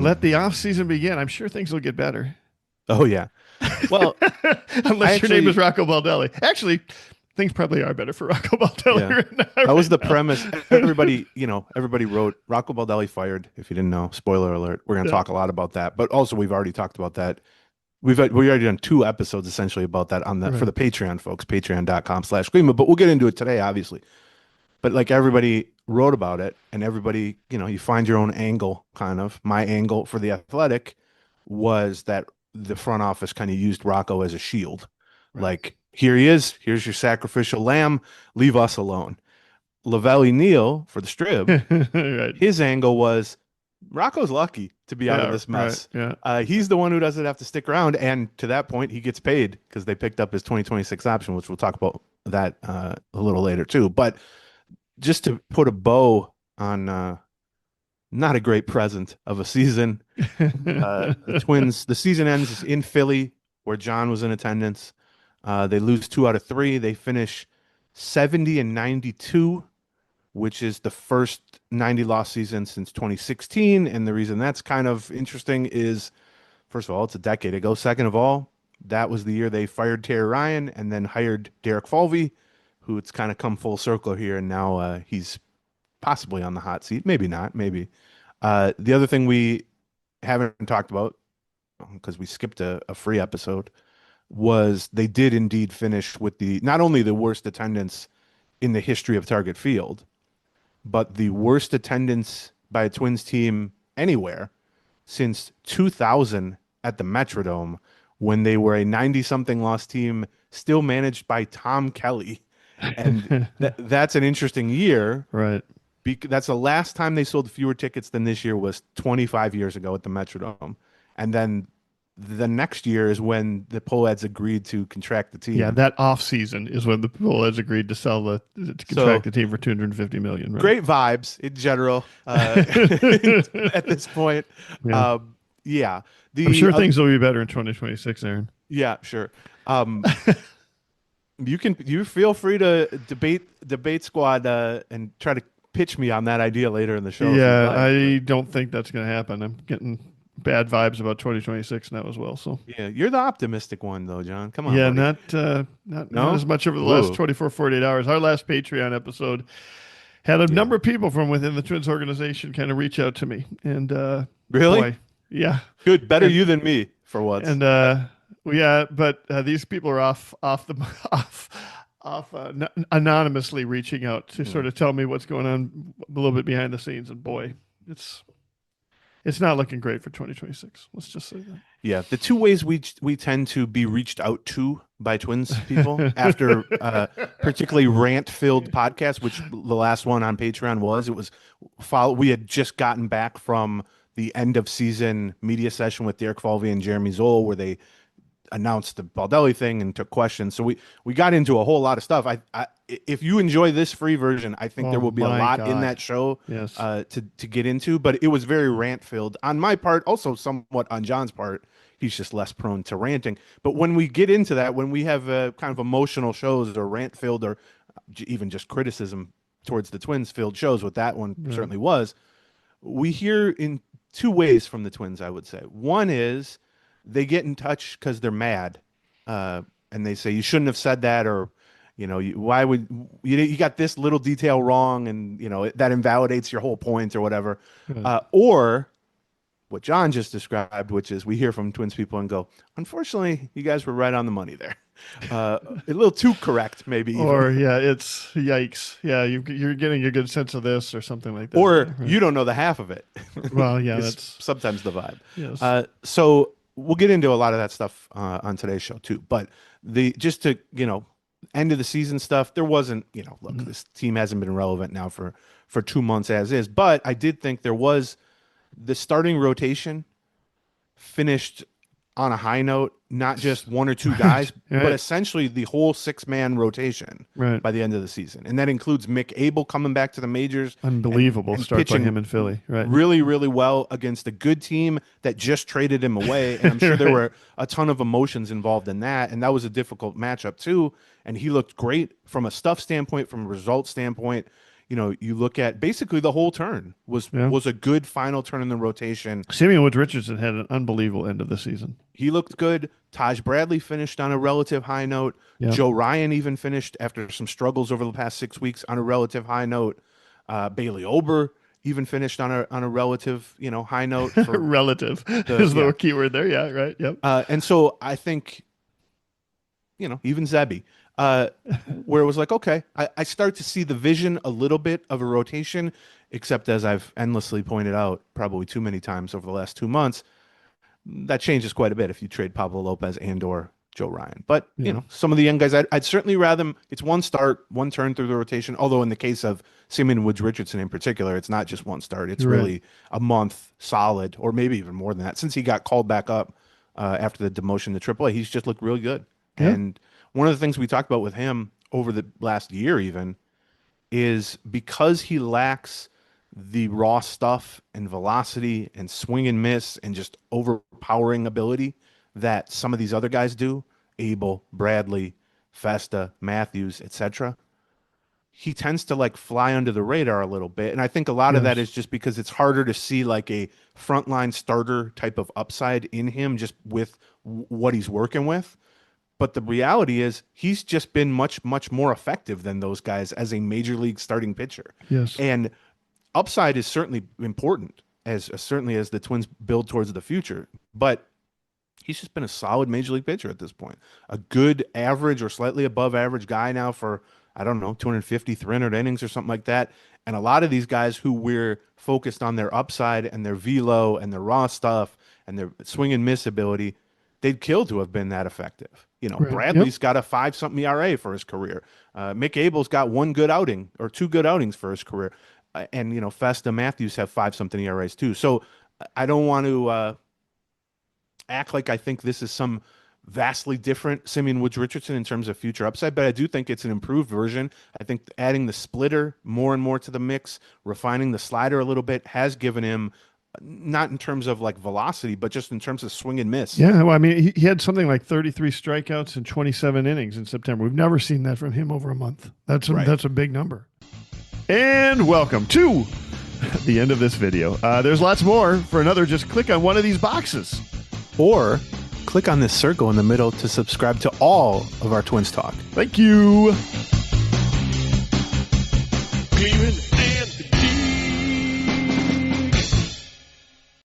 let the off season begin. I'm sure things will get better. Oh yeah. Well, Unless your name is Rocco Baldelli. Actually, things probably are better for Rocco Baldelli yeah, that was right the now. premise. Everybody wrote Rocco Baldelli fired. If you didn't know, spoiler alert. We're going to Yeah. talk a lot about that, but also we've already talked about that. We already done 2 episodes essentially about that on the for Right. the Patreon folks, patreon.com/Gleeman. But we'll get into it today, obviously. But like everybody wrote about it, and everybody, you find your own angle, kind of. My angle for the Athletic was that the front office kind of used Rocco as a shield. Right. Like, here he is, here's your sacrificial lamb, leave us alone. Lavelle Neal for the Strib, Right. his angle was Rocco's lucky to be out of Yeah. this Right. mess. Yeah. He's the one who doesn't have to stick around, and to that point, he gets paid because they picked up his 2026 option, which we'll talk about that a little later too. But just to put a bow on not a great present of a season. The Twins, the season ends in Philly, where John was in attendance. They lose 2 out of 3. They finish 70-92, which is the first 90 loss season since 2016. And the reason that's kind of interesting is, first of all, it's a decade ago. Second of all, that was the year they fired Terry Ryan and then hired Derek Falvey, who it's kind of come full circle here. And now he's possibly on the hot seat. Maybe not. Maybe. The other thing we haven't talked about, because we skipped a free episode, was they did indeed finish with the not only the worst attendance in the history of Target Field, but the worst attendance by a Twins team anywhere since 2000 at the Metrodome, when they were a 90-something loss team still managed by Tom Kelly. And that's an interesting year. Right. That's the last time they sold fewer tickets than this year was 25 years ago at the Metrodome. And then the next year is when the Poets agreed to contract the Yeah, team. that off season is when the Bullheads agreed to sell to contract So the team for 250 million. Right. great vibes in general at this point. Yeah. Um, yeah, I'm the sure things will be better in 2026, Aaron. yeah, sure. Um, you feel free to debate squad and try to pitch me on that idea later in the show if you'd Yeah, like. But I don't think that's going to happen. I'm getting bad vibes about 2026 now as well. So yeah, you're the optimistic one though, John. Come on, yeah, buddy. not No? as much over the last Ooh. 24, 48 hours. Our last Patreon episode had a Yeah. number of people from within the Twins organization kind of reach out to me, and Really? boy, yeah, Good. Better and you than me for once. and well, yeah, but these people are off the off anonymously reaching out to Hmm. sort of tell me what's going on a little bit behind the scenes, and boy, it's not looking great for 2026. Let's just say Yeah, the two ways we tend to be reached out to by Twins people after particularly rant-filled podcasts, which the last one on Patreon was. It was we had just gotten back from the end of season media session with Derek Falvey and Jeremy Zoll, where they announced the Baldelli thing and took questions. So we got into a whole lot of stuff. If you enjoy this free version, I think there Oh will be a my lot in God. that show Yes. to get into. But it was very rant filled on my part, also somewhat on John's part. He's just less prone to ranting. But when we get into that, when we have kind of emotional shows or rant filled or even just criticism towards the Twins filled shows, what that one Right. certainly was, we hear in two ways from the Twins, I would say. One is they get in touch because they're mad, and they say you shouldn't have said that, or why would you got this little detail wrong, and that invalidates your whole point or whatever, Right. or what John just described, which is we hear from Twins people and go, unfortunately, you guys were right on the money there, a little too correct, maybe even. Or yeah, it's yikes. Yeah, you're getting a good sense of this or something like that. Or Yeah, right. you don't know the half of it. Well, yeah, Is that's sometimes the vibe. yes. So we'll get into a lot of that stuff on today's show too. But the just to end of the season stuff, there wasn't look, Mhm. this team hasn't been relevant now for 2 months as is. But I did think there was the starting rotation finished on a high note, not just one or two Right. guys, but Right. essentially the whole 6-man rotation Right. by the end of the season. And that includes Mick Abel coming back to the majors Unbelievable and start by pitching him in Philly. Right. really, really well against a good team that just traded him away. And I'm sure there Right. were a ton of emotions involved in that. And that was a difficult matchup too. And he looked great from a stuff standpoint, from a result standpoint. You look at basically the whole turn was a good final turn in the rotation. Simeon Woods Richardson had an unbelievable end of the season. He looked good. Taj Bradley finished on a relative high note. Yeah. Joe Ryan even finished after some struggles over the past 6 weeks on a relative high note. Bailey Ober even finished on a relative, high note. Relative is the key word there. Yeah, right. Yep. And so I think, even Zebby, where it was like, okay, I start to see the vision a little bit of a rotation, except as I've endlessly pointed out, probably too many times over the last 2 months, that changes quite a bit if you trade Pablo Lopez and or Joe Ryan. But, some of the young guys, I'd certainly rather it's one start, one turn through the rotation. Although in the case of Simeon Woods Richardson in particular, it's not just one start. It's really a month solid, or maybe even more than that. Since he got called back up after the demotion to AAA, he's just looked really good. Yeah. And one of the things we talked about with him over the last year even is because he lacks the raw stuff and velocity and swing and miss and just overpowering ability that some of these other guys do, Abel, Bradley, Festa, Matthews, etc. He tends to fly under the radar a little bit. And I think a lot of that is just because it's harder to see a frontline starter type of upside in him just with what he's working with. But the reality is he's just been much, much more effective than those guys as a major league starting pitcher. Yes. And upside is certainly important, certainly as the Twins build towards the future. But he's just been a solid major league pitcher at this point. A good average or slightly above average guy now for, 250, 300 innings or something like that. And a lot of these guys who we're focused on their upside and their velo and their raw stuff and their swing and miss ability, they'd kill to have been that effective. Bradley's got a 5-something ERA for his career. Mick Abel's got one good outing or two good outings for his career. And, Festa, Matthews have 5-something ERAs too. So I don't want to act like I think this is some vastly different Simeon Woods Richardson in terms of future upside, but I do think it's an improved version. I think adding the splitter more and more to the mix, refining the slider a little bit has given him, not in terms of velocity, but just in terms of swing and miss. Yeah, well, I mean, he had something like 33 strikeouts and 27 innings in September. We've never seen that from him over a month. That's a big number. And welcome to the end of this video. There's lots more. For another, just click on one of these boxes. Or click on this circle in the middle to subscribe to all of our Twins Talk. Thank you. Gleeman